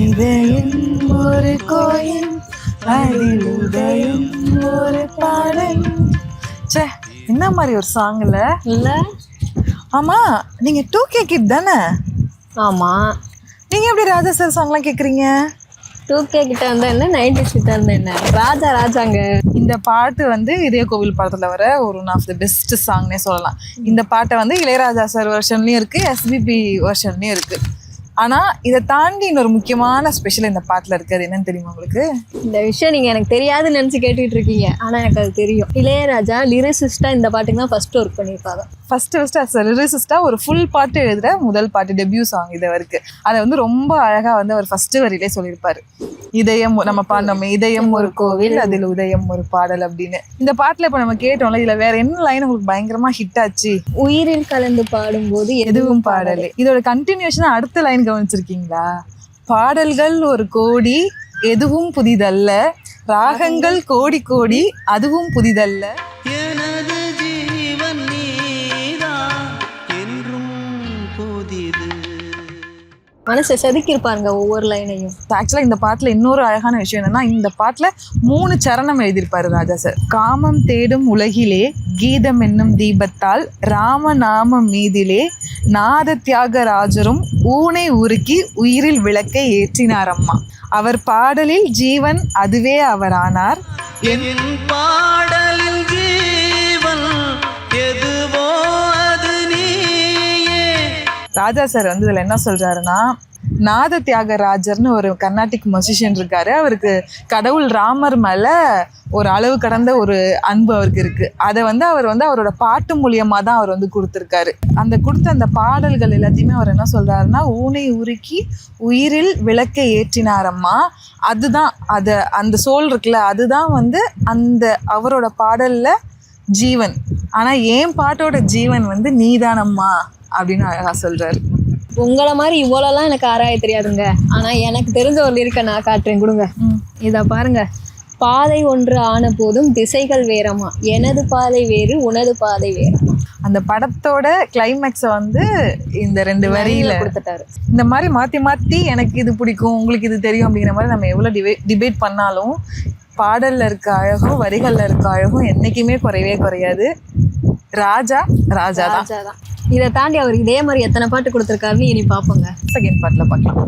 இதயம் ஒரு கோயில், அதில் உதயம் ஒரு பாடல். சே, என்ன மாதிரி ஒரு சாங்ல இல்ல? ஆமா, நீங்க 2K கிட் தானே? ஆமா. நீங்க எப்படி ராஜா சார் சாங்லாம் கேக்குறீங்க? 2K கிட்ட இருந்தா என்ன, 90s கிட்ட இருந்தா என்ன, ராஜா ராஜாங்க. இந்த பாட்டு வந்து இதய கோவில் படத்துல வர ஒரு ஒன் ஆஃப் த பெஸ்ட் சாங்னே சொல்லலாம். இந்த பாட்டை வந்து இளையராஜா சார் வெர்ஷன்லயும் இருக்கு, SPB வெர்ஷன்லயும் இருக்கு. ஆனா இதை தாண்டி இன்னொரு முக்கியமான ஸ்பெஷல் இந்த பாட்டுல இருக்கு. அது என்னன்னு தெரியுமா உங்களுக்கு? இந்த விஷயம் நீங்க எனக்கு தெரியாதுன்னு நினைச்சு கேட்டுட்டு இருக்கீங்க, ஆனா எனக்கு அது தெரியும். இளையராஜா லிரிசிஸ்டா இந்த பாட்டுக்கு தான் ஃபர்ஸ்ட் ஒர்க் பண்ணியிருப்பாங்க. ஃபர்ஸ்ட் லிரிசிஸ்டா ஒரு ஃபுல் பாட்டு எழுதுற முதல் பாட்டு, டெபியூ சாங் இது வரைக்கும். அதை வந்து ரொம்ப அழகா வந்து அவர் ஃபர்ஸ்ட் வரியிலே சொல்லியிருப்பாரு. இதயம் நம்ம பாடணும், இதயம் ஒரு கோவில், அதில் உதயம் ஒரு பாடல் அப்படின்னு. இந்த பாட்டுல இப்ப நம்ம கேட்டோம்ல, இதுல வேற என்ன லைன் உங்களுக்கு பயங்கரமா ஹிட் ஆச்சு? உயிரில் கலந்து பாடும்போது எதுவும் பாடலே. இதோட கண்டினியூஷன் அடுத்த லைன் கவனிச்சிருக்கீங்களா? பாடல்கள் ஒரு கோடி, எதுவும் புதிதல்ல, ராகங்கள் கோடி கோடி, அதுவும் புதிதல்ல. எனது ஜீவன் நீதான் என்றும் புதிது. மனசை செதுக்கி இருப்பாருங்க ஒவ்வொரு லைனையும். ஆக்சுவலா இந்த பாட்டுல இன்னொரு அழகான விஷயம் என்னன்னா, இந்த பாட்டுல 3 சரணம் எழுதியிருப்பாரு ராஜா சார். காமம் தேடும் உலகிலே கீதம் என்னும் தீபத்தால் ராமநாமம் மீதிலே நாத தியாகராஜரும் ஊனை உருக்கி உயிரில் விளக்கை ஏற்றினார் அம்மா. அவர் பாடலில் ஜீவன் அதுவே அவர் ஆனார். என் பாடலில் ஜீவன் எதுவோ அது நீயே. ராஜா சார் வந்து இதுல என்ன சொல்றாருன்னா, நாத தியாகராஜர்னு ஒரு கர்நாடிக் மியூசிஷியன் இருக்காரு. அவருக்கு கடவுள் ராமர் மேல ஒரு அளவு கடந்த ஒரு அன்பு அவருக்கு இருக்கு. அதை வந்து அவர் வந்து அவரோட பாட்டு மூலியமா தான் அவர் வந்து கொடுத்துருக்காரு. கொடுத்த அந்த பாடல்கள் எல்லாத்தையுமே அவர் என்ன சொல்றாருன்னா, ஊனை உருக்கி உயிரில் விளக்கை ஏற்றினாரம்மா. அதுதான் அந்த சோல் இருக்குல்ல, அதுதான் வந்து அந்த அவரோட பாடல்ல ஜீவன். ஆனா என் பாட்டோட ஜீவன் வந்து நீதானம்மா அப்படின்னு அழகா சொல்றாரு. உங்களை மாதிரி இவ்வளோலாம் எனக்கு ஆராய தெரியாதுங்க, ஆனா எனக்கு தெரிஞ்ச ஒரு லிரிக்கை நான் காட்டுறேன், கொடுங்க. இதை பாருங்க. பாதை ஒன்று ஆன போதும் திசைகள் வேறமா, எனது பாதை வேறு உனது பாதை வேறமா. அந்த படத்தோட கிளைமேக்ஸை வந்து இந்த 2 வரியில கொடுத்துட்டாரு. இந்த மாதிரி மாற்றி மாற்றி எனக்கு இது பிடிக்கும், உங்களுக்கு இது தெரியும் அப்படிங்கிற மாதிரி நம்ம எவ்வளோ டிபேட் பண்ணாலும் பாடலில் இருக்க அழகும் வரிகளில் இருக்க அழகும் என்றைக்குமே குறையாது. ராஜா ராஜா தான். இதை தாண்டி அவர் இதே மாதிரி எத்தனை பாட்டு கொடுத்துருக்காருன்னு இனி பார்ப்போங்க. செகண்ட் பார்ட்டில் பார்க்கலாம்.